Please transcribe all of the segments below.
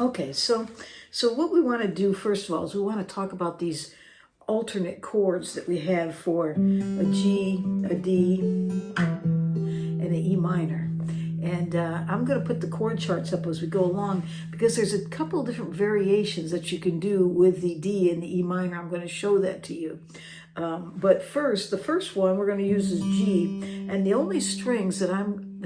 Okay, so what we want to do first of all is we want to talk about these alternate chords that we have for a G, a D, and an E minor. And I'm going to put the chord charts up as we go along because there's a couple of different variations that you can do with the D and the E minor. I'm going to show that to you. But first, the first one we're going to use is G, and the only strings that I'm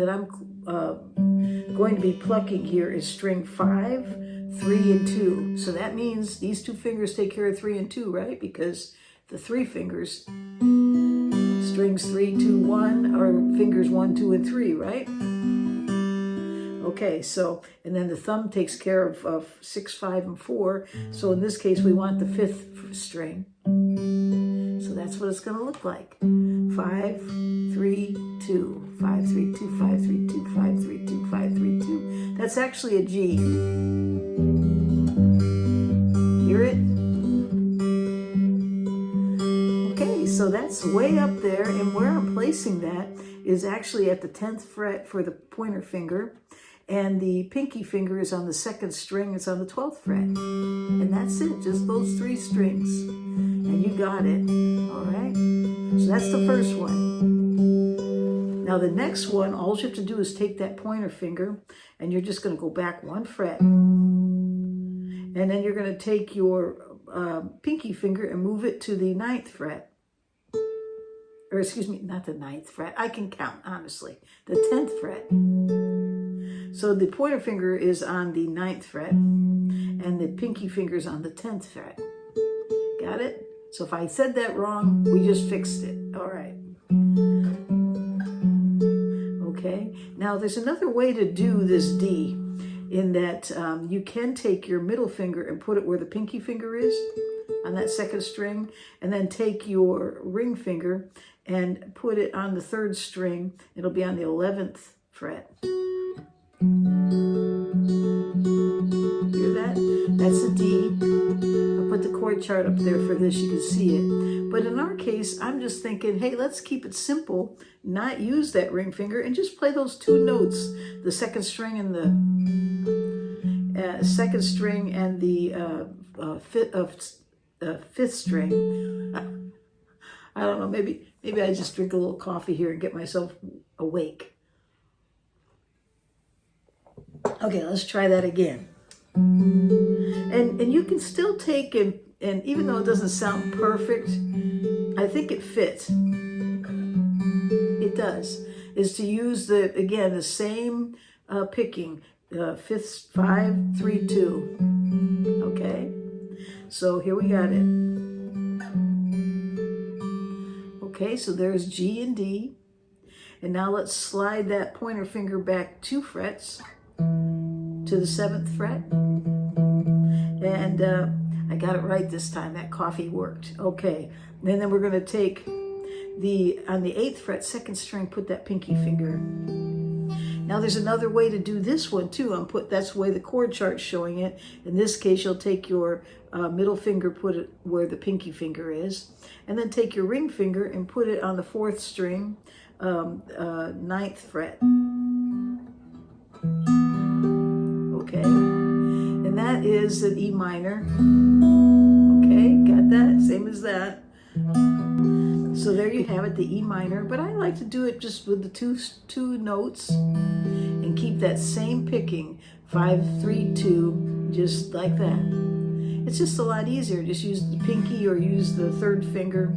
going to be plucking here is string 5, 3, and 2. So that means these two fingers take care of 3 and 2, right? Because the 3 fingers, strings 3, 2, 1, are fingers 1, 2, and 3, right? Okay, so, and then the thumb takes care of 6, 5, and 4. So in this case, we want the 5th string. So that's what it's going to look like. 5, 3, 2, 5, 3, 2, 5, 3, 2, 5, 3, 2, 5, 3, 2. That's actually a G. Hear it? Okay, so that's way up there, and where I'm placing that is actually at the 10th fret for the pointer finger, and the pinky finger is on the 2nd string, it's on the 12th fret. And that's it, just those 3 strings. And you got it, all right? So that's the first one. Now the next one, all you have to do is take that pointer finger, and you're just gonna go back 1 fret. And then you're gonna take your pinky finger and move it to the 9th fret. Or excuse me, not the 9th fret. I can count, honestly. The 10th fret. So the pointer finger is on the 9th fret, and the pinky finger is on the 10th fret. Got it? So if I said that wrong, we just fixed it. All right. Okay. Now there's another way to do this D, in that you can take your middle finger and put it where the pinky finger is, on that 2nd string, and then take your ring finger and put it on the 3rd string. It'll be on the 11th fret. Hear that? That's a D. I'll put the chord chart up there for this, you can see it. But in our case, I'm just thinking, hey, let's keep it simple, not use that ring finger, and just play those 2 notes, the 2nd string and the 2nd string and the 5th string. I don't know, maybe I just drink a little coffee here and get myself awake. Okay, let's try that again. And you can still take, and even though it doesn't sound perfect, I think it fits. It does. Is to use the same picking, 5th, 5, 3, 2. Okay? So here we got it. Okay, so there's G and D. And now let's slide that pointer finger back 2 frets to the 7th fret. And I got it right this time. That coffee worked. Okay. And then we're going to take on the 8th fret, 2nd string, put that pinky finger. Now there's another way to do this one too. That's the way the chord chart's showing it. In this case, you'll take your middle finger, put it where the pinky finger is, and then take your ring finger and put it on the 4th string, 9th fret. Okay, and that is an E minor. Okay, got that? Same as that. So there you have it, the E minor. But I like to do it just with the two notes and keep that same picking, 5, 3, 2, just like that. It's just a lot easier. Just use the pinky or use the 3rd finger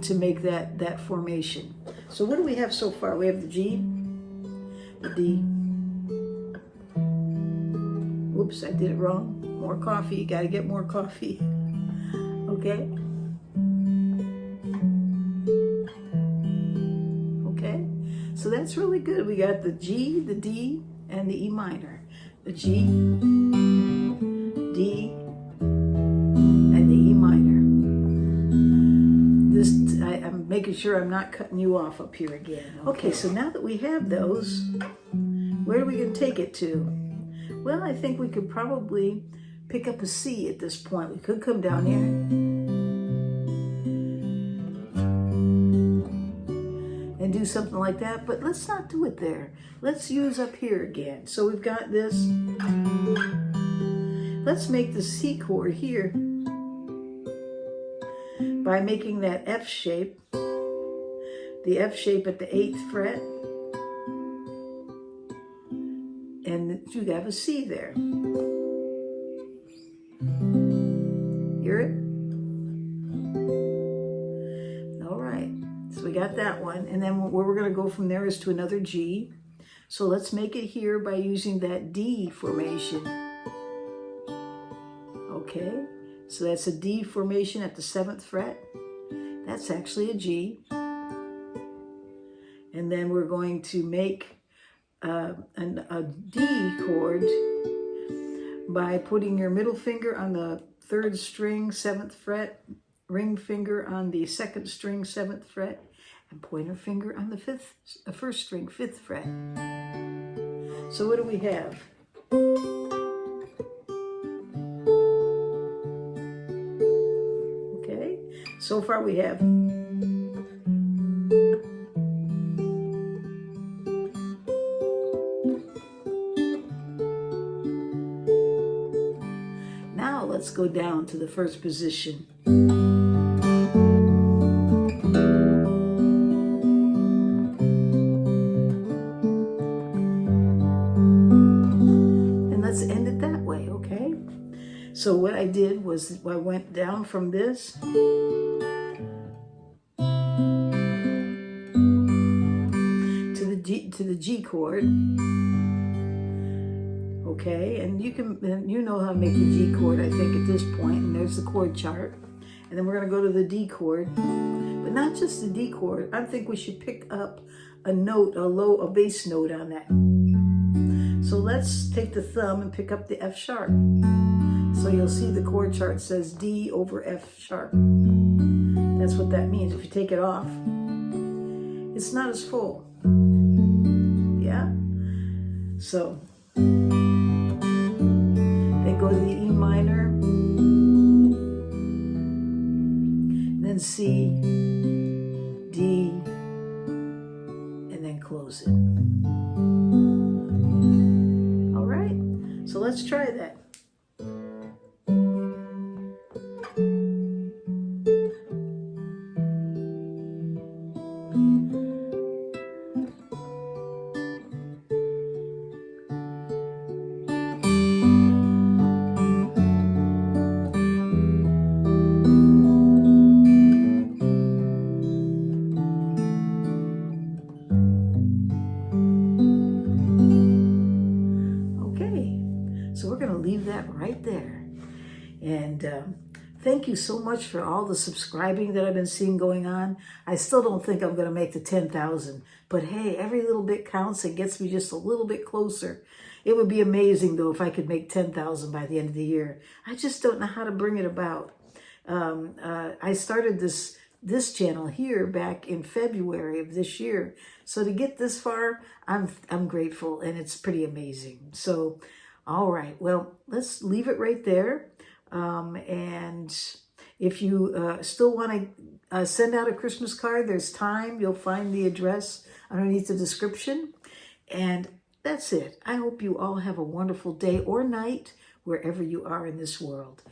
to make that formation. So what do we have so far? We have the G, the D. Oops, I did it wrong. More coffee, got to get more coffee. Okay. Okay, so that's really good. We got the G, the D, and the E minor. The G, D, and the E minor. I'm making sure I'm not cutting you off up here again. Okay, so now that we have those, where are we going to take it to? Well, I think we could probably pick up a C at this point. We could come down here and do something like that, but let's not do it there. Let's use up here again. So we've got this. Let's make the C chord here by making that F shape, the F shape at the 8th fret, and you have a C there. Hear it? All right, so we got that one, and then where we're going to go from there is to another G. So let's make it here by using that D formation. Okay, so that's a D formation at the 7th fret. That's actually a G. And then we're going to make a D chord by putting your middle finger on the 3rd string, 7th fret, ring finger on the 2nd string, 7th fret, and pointer finger on the 1st string, 5th fret. So what do we have? Okay, so far we have now let's go down to the 1st position. So what I did was I went down from this to the G chord. Okay, and you know how to make the G chord, I think, at this point, and there's the chord chart. And then we're going to go to the D chord, but not just the D chord. I think we should pick up a note, a bass note on that. So let's take the thumb and pick up the F sharp. So you'll see the chord chart says D over F sharp. That's what that means. If you take it off, it's not as full. Yeah? So then go to the E minor, then C, D, and then close it. All right, so let's try that. So we're going to leave that right there. And thank you so much for all the subscribing that I've been seeing going on. I still don't think I'm going to make the 10,000. But hey, every little bit counts. It gets me just a little bit closer. It would be amazing, though, if I could make 10,000 by the end of the year. I just don't know how to bring it about. I started this channel here back in February of this year. So to get this far, I'm grateful, and it's pretty amazing. So, all right, well, let's leave it right there. And if you still want to send out a Christmas card, there's time. You'll find the address underneath the description. And that's it. I hope you all have a wonderful day or night wherever you are in this world.